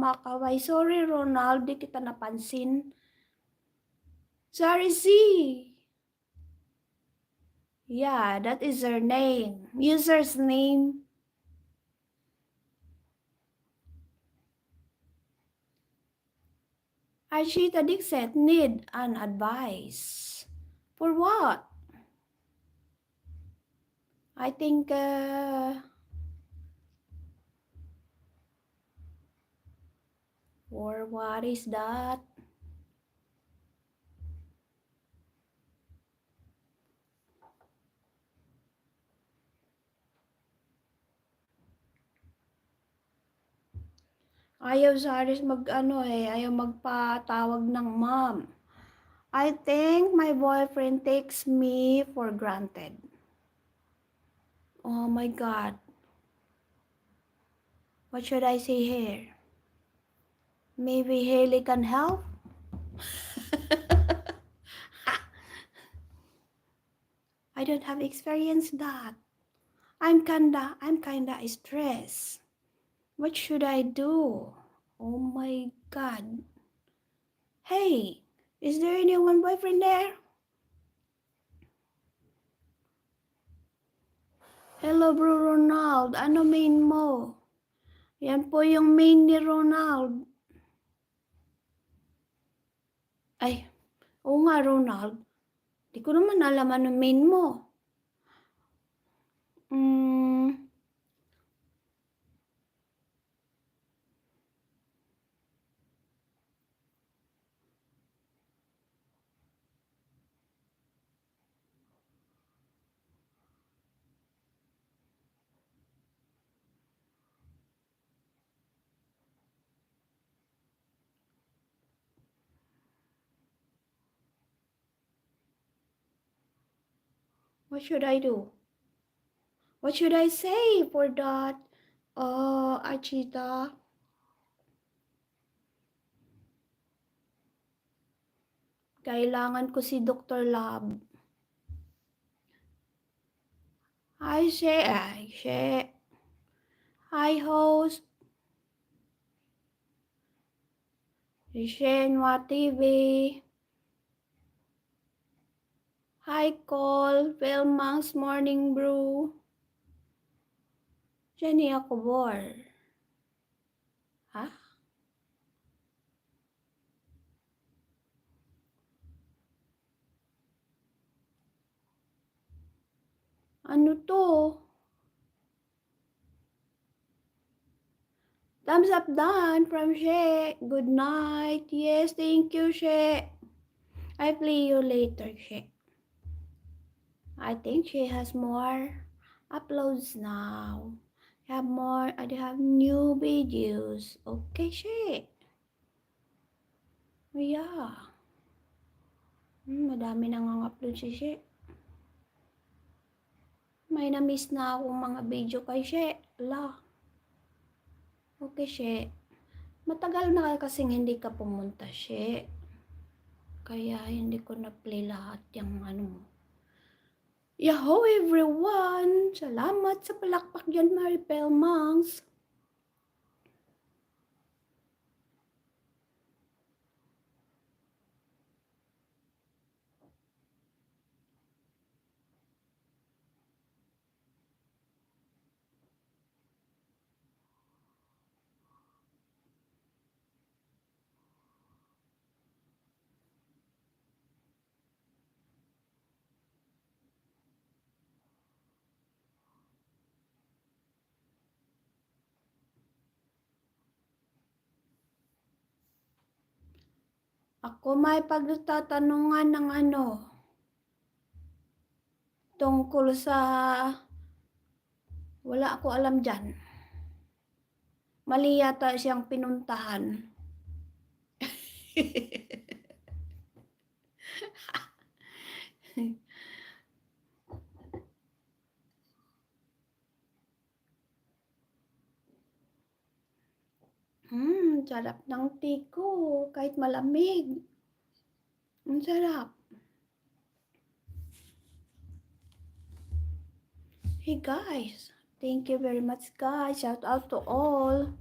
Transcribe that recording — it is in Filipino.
kumakaway. Sorry, Ronald, di kita napansin. Sorry, Z. Yeah, that is her name. User's name. Archita Dixit need an advice. For what? I think, for what is that? Ayaw sa Aris ayaw magpatawag ng mom. I think my boyfriend takes me for granted. Oh my God. What should I say here? Maybe Haley can help? I don't have experience that. I'm kinda stressed. What should I do? Oh my God. Hey, is there anyone boyfriend there? Hello bro Ronald, ano main mo? Yan po yung main ni Ronald. Ay, oo nga Ronald. Di ko naman alam ano main mo. What should I do? What should I say for that, Achita? Kailangan ko si Dr. Lab. Hi, She. Hi, host. Shenwa TV. Hi, Cole. Philmang's Morning Brew. Jenny Akobor. Ha? Ano to? Thumbs up done from She. Good night. Yes, thank you, She. I play you later, She. I think she has more uploads now. Have more, I have new videos. Okay, She. Yeah. Madami nang upload si She. May na-miss na akong mga video kay She. La. Okay, She. Matagal na kasing hindi ka pumunta, She. Kaya hindi ko na-play lahat yung ano mo. Yahoo everyone! Salamat sa palakpak dyan, Maripel Monks. Ako may pagtatanungan ng tungkol sa, wala ako alam dyan. Mali yata siyang pinuntahan. Sarap ng tea ko, kahit malamig. Ang sarap. Hey guys, thank you very much guys. Shout out to all.